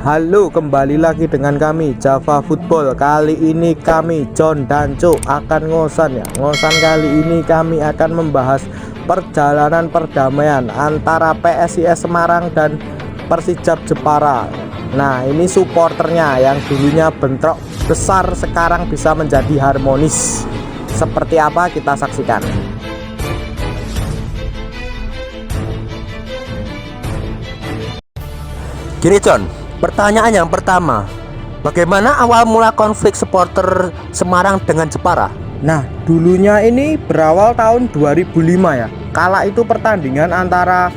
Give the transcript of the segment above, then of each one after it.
Halo, kembali lagi dengan kami Java Football. Kali ini kami John dan Cuk akan ngosan ya. Ngosan kali ini kami akan membahas perjalanan perdamaian antara PSIS Semarang dan Persijap Jepara. Nah, ini supporternya yang dulunya bentrok besar sekarang bisa menjadi harmonis. Seperti apa kita saksikan. Gini John, pertanyaan yang pertama, bagaimana awal mula konflik supporter Semarang dengan Jepara? Nah, dulunya ini berawal tahun 2005 ya. Kala itu pertandingan antara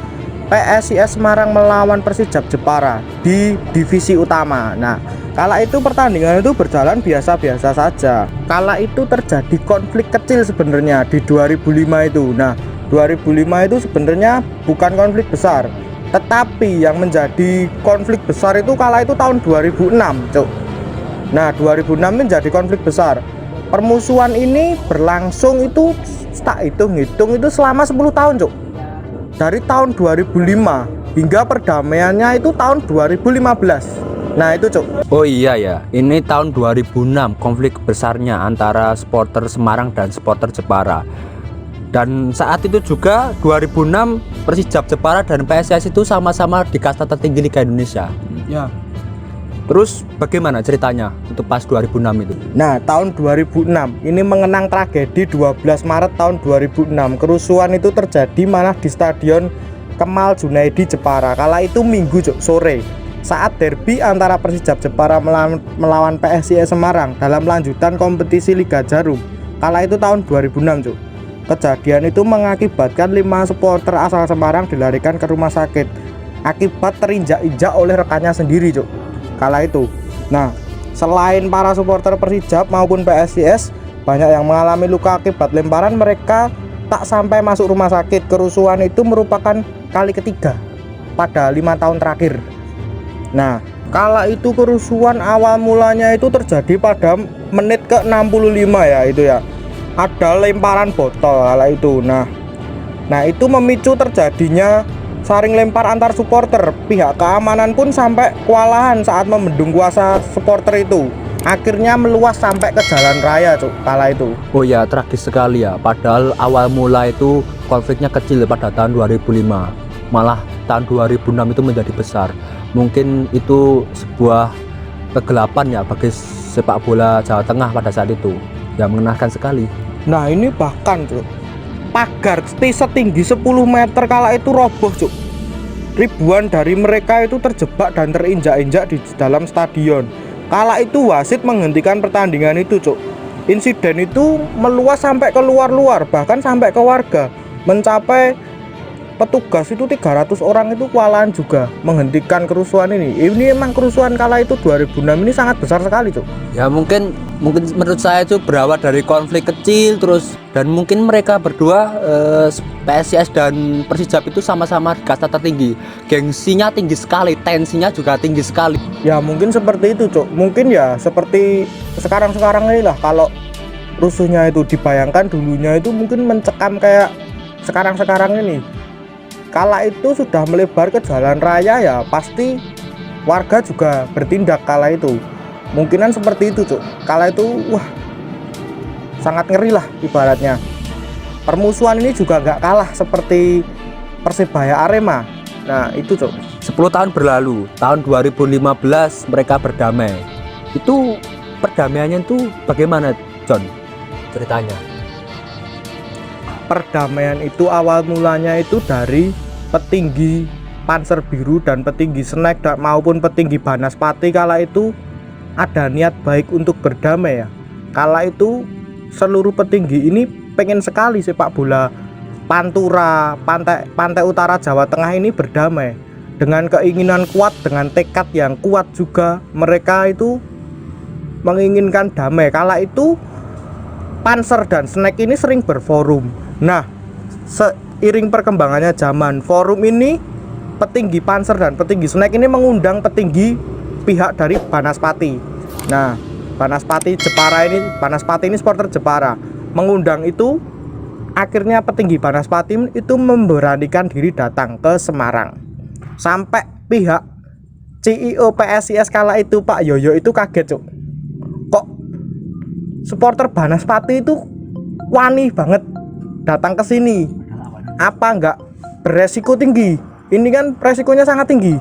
PSIS Semarang melawan Persijap Jepara di divisi utama. Nah, kala itu pertandingan itu berjalan biasa-biasa saja. Kala itu terjadi konflik kecil sebenarnya di 2005 itu. Nah, 2005 itu sebenarnya bukan konflik besar. Tetapi yang menjadi konflik besar itu kala itu tahun 2006, Cuk. Nah, 2006 menjadi konflik besar. Permusuhan ini berlangsung itu tak hitung-hitung itu selama 10 tahun, Cuk. Dari tahun 2005 hingga perdamaiannya itu tahun 2015. Nah, itu, Cuk. Oh iya ya, ini tahun 2006 konflik besarnya antara supporter Semarang dan supporter Jepara. Dan saat itu juga 2006 Persijap Jepara dan PSIS itu sama-sama di kasta tertinggi Liga Indonesia. Ya. Terus bagaimana ceritanya itu pas 2006 itu? Nah, tahun 2006 ini mengenang tragedi 12 Maret tahun 2006. Kerusuhan itu terjadi malah di Stadion Kemal Junaidi Jepara. Kala itu Minggu, Cuk, sore. Saat derby antara Persijap Jepara melawan PSIS Semarang dalam lanjutan kompetisi Liga Jarum. Kala itu tahun 2006, Cuk. Kejadian itu mengakibatkan 5 supporter asal Semarang dilarikan ke rumah sakit akibat terinjak-injak oleh rekannya sendiri, Cuk. Kala itu. Nah, selain para supporter Persijap maupun PSIS, banyak yang mengalami luka akibat lemparan. Mereka tak sampai masuk rumah sakit. Kerusuhan itu merupakan kali ketiga pada 5 tahun terakhir. Nah, kala itu kerusuhan awal mulanya itu terjadi pada menit ke 65 ya, itu ya. Ada lemparan botol kala itu. Nah, itu memicu terjadinya saring lempar antar supporter. Pihak keamanan pun sampai kewalahan saat membendung kuasa supporter itu. Akhirnya meluas sampai ke jalan raya, Cuk, kala itu. Oh ya, tragis sekali ya. Padahal awal mula itu konfliknya kecil pada tahun 2005. Malah tahun 2006 itu menjadi besar. Mungkin itu sebuah kegelapan ya bagi sepak bola Jawa Tengah pada saat itu. Ya, mengenaskan sekali. Nah, ini bahkan, Cuk, pagar setinggi 10 meter kala itu roboh, Cuk. Ribuan dari mereka itu terjebak dan terinjak-injak di dalam stadion. Kala itu wasit menghentikan pertandingan itu, Cuk. Insiden itu meluas sampai ke luar-luar, bahkan sampai ke warga. Mencapai petugas itu 300 orang itu kewalahan juga menghentikan kerusuhan ini. Ini emang kerusuhan kala itu 2006 ini sangat besar sekali, Cuk. Ya mungkin menurut saya itu berawal dari konflik kecil terus, dan mungkin mereka berdua PSIS dan Persijap itu sama-sama di kasta tertinggi. Gengsinya tinggi sekali, tensinya juga tinggi sekali. Ya mungkin seperti itu, Cuk. Mungkin ya seperti sekarang-sekarang ini lah. Kalau rusuhnya itu dibayangkan dulunya itu mungkin mencekam kayak sekarang-sekarang ini. Kala itu sudah melebar ke jalan raya ya pasti warga juga bertindak kala itu. Mungkinan seperti itu, Cuk. Kala itu wah sangat ngeri lah ibaratnya. Permusuhan ini juga gak kalah seperti Persebaya Arema. Nah, itu, Cuk. 10 tahun berlalu, tahun 2015 mereka berdamai. Itu perdamaiannya itu bagaimana, John? Ceritanya. Perdamaian itu awal mulanya itu dari petinggi Panser Biru dan petinggi Snack maupun petinggi Banaspati. Kala itu ada niat baik untuk berdamai ya. Kala itu seluruh petinggi ini pengen sekali sepak bola Pantura, pantai utara Jawa Tengah ini berdamai. Dengan keinginan kuat, dengan tekad yang kuat juga, mereka itu menginginkan damai. Kala itu Panser dan Snack ini sering berforum. Nah, seiring perkembangannya zaman, forum ini petinggi Panser dan petinggi Snack ini mengundang petinggi pihak dari Banaspati. Nah, Banaspati ini supporter Jepara mengundang itu. Akhirnya petinggi Banaspati itu memberanikan diri datang ke Semarang. Sampai pihak CEO PSIS kala itu Pak Yoyo itu kaget cuk, kok supporter Banaspati itu wani banget datang ke sini, apa enggak beresiko tinggi? Ini kan resikonya sangat tinggi.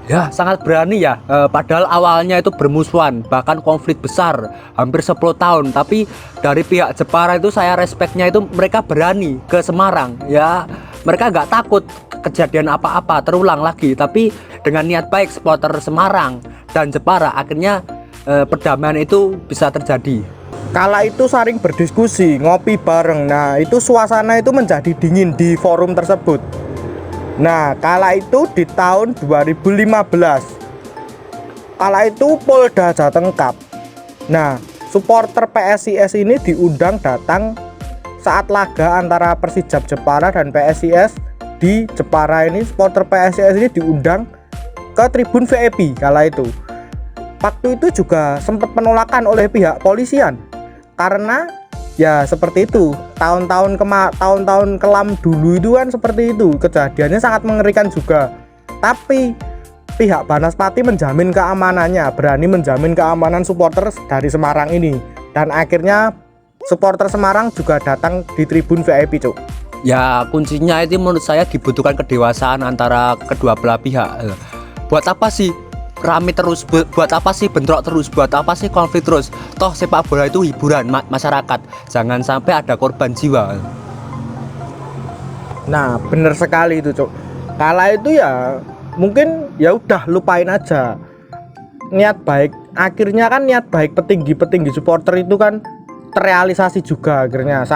Ya sangat berani ya, padahal awalnya itu bermusuhan, bahkan konflik besar hampir 10 tahun. Tapi dari pihak Jepara itu saya respeknya itu mereka berani ke Semarang. Ya mereka nggak takut kejadian apa-apa terulang lagi. Tapi dengan niat baik supporter Semarang dan Jepara akhirnya perdamaian itu bisa terjadi. Kala itu saling berdiskusi, ngopi bareng. Nah itu suasana itu menjadi dingin di forum tersebut. Nah, kala itu di tahun 2015. Kala itu Polda Jateng Cup. Nah, supporter PSIS ini diundang datang saat laga antara Persijap Jepara dan PSIS di Jepara ini. Supporter PSIS ini diundang ke tribun VIP kala itu. Waktu itu juga sempat penolakan oleh pihak polisian karena ya seperti itu, tahun-tahun kelam dulu itu kan seperti itu, kejadiannya sangat mengerikan juga. Tapi pihak Banaspati menjamin keamanannya, berani menjamin keamanan supporter dari Semarang ini. Dan akhirnya supporter Semarang juga datang di tribun VIP cuk. Ya kuncinya itu menurut saya dibutuhkan kedewasaan antara kedua belah pihak. Buat apa sih rame terus, buat apa sih bentrok terus, buat apa sih konflik terus? Toh sepak bola itu hiburan masyarakat, jangan sampai ada korban jiwa. Nah bener sekali itu cok. Kala itu ya mungkin ya udah lupain aja, niat baik akhirnya kan, niat baik petinggi supporter itu kan terrealisasi juga akhirnya.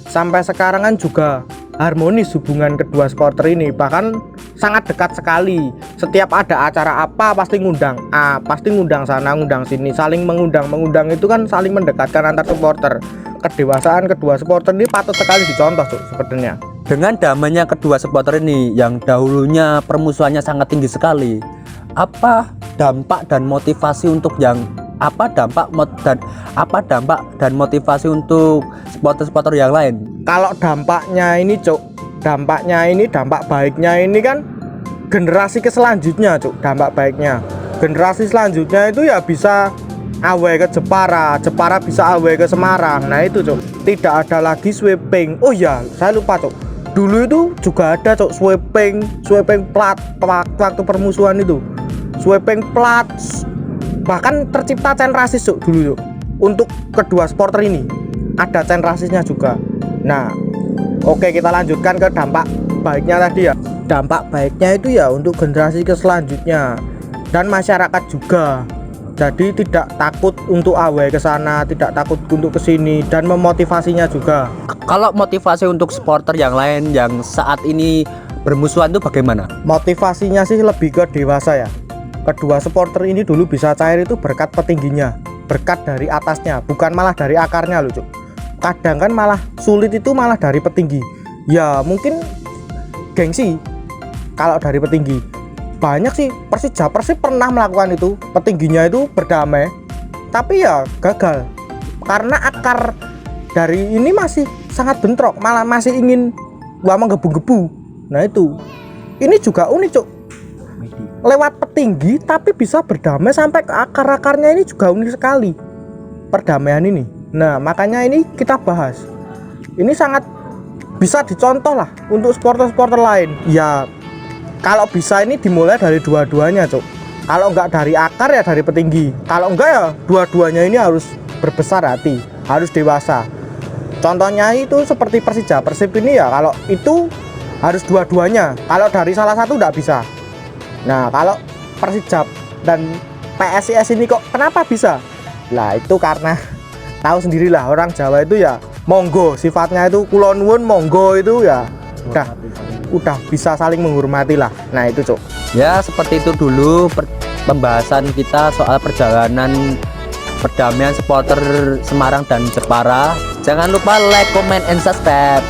Sampai sekarang kan juga harmonis hubungan kedua supporter ini, bahkan sangat dekat sekali. Setiap ada acara apa pasti ngundang A, pasti ngundang sana, ngundang sini, saling mengundang itu kan saling mendekatkan antar supporter. Kedewasaan kedua supporter ini patut sekali dicontoh tuh sebenarnya. Dengan damainya kedua supporter ini yang dahulunya permusuhannya sangat tinggi sekali, apa dampak dan motivasi untuk dampak dan motivasi untuk supporter-supporter yang lain? Kalau dampaknya ini cuk, dampak baiknya ini kan generasi ke selanjutnya cuk. Dampak baiknya generasi selanjutnya itu ya bisa away ke Jepara bisa away ke Semarang. Nah itu cuk, tidak ada lagi sweeping. Oh ya saya lupa cuk, dulu itu juga ada cuk sweeping plat waktu permusuhan itu, sweeping plat, bahkan tercipta chain rasis cuk dulu cuk. Untuk kedua supporter ini ada chain rasisnya juga. Nah oke, kita lanjutkan ke dampak baiknya tadi ya. Dampak baiknya itu ya untuk generasi ke selanjutnya dan masyarakat juga. Jadi tidak takut untuk away ke sana, tidak takut untuk ke sini, dan memotivasinya juga. Kalau motivasi untuk supporter yang lain yang saat ini bermusuhan itu bagaimana? Motivasinya sih lebih ke dewasa ya. Kedua supporter ini dulu bisa cair itu berkat petingginya, berkat dari atasnya, bukan malah dari akarnya loh cuk. Kadang kan malah sulit itu malah dari petinggi. Ya mungkin gengsi kalau dari petinggi. Banyak sih Persib pernah melakukan itu, petingginya itu berdamai, tapi ya gagal karena akar dari ini masih sangat bentrok, malah masih ingin menggebu-gebu. Nah itu, ini juga unik cuk, lewat petinggi tapi bisa berdamai sampai ke akar-akarnya. Ini juga unik sekali perdamaian ini. Nah makanya ini kita bahas, ini sangat bisa dicontoh lah untuk supporter-supporter lain. Ya kalau bisa ini dimulai dari dua-duanya cuk. Kalau enggak dari akar ya dari petinggi, kalau enggak ya dua-duanya ini harus berbesar hati, harus dewasa. Contohnya itu seperti Persib ini ya, kalau itu harus dua-duanya, kalau dari salah satu enggak bisa. Nah kalau Persijap dan PSIS ini kok kenapa bisa? Lah itu karena tahu sendirilah orang Jawa itu ya monggo, sifatnya itu kulon nuwun, monggo itu ya udah bisa saling menghormati lah. Nah itu cuk ya, seperti itu dulu pembahasan kita soal perjalanan perdamaian supporter Semarang dan Jepara. Jangan lupa like, comment, and subscribe.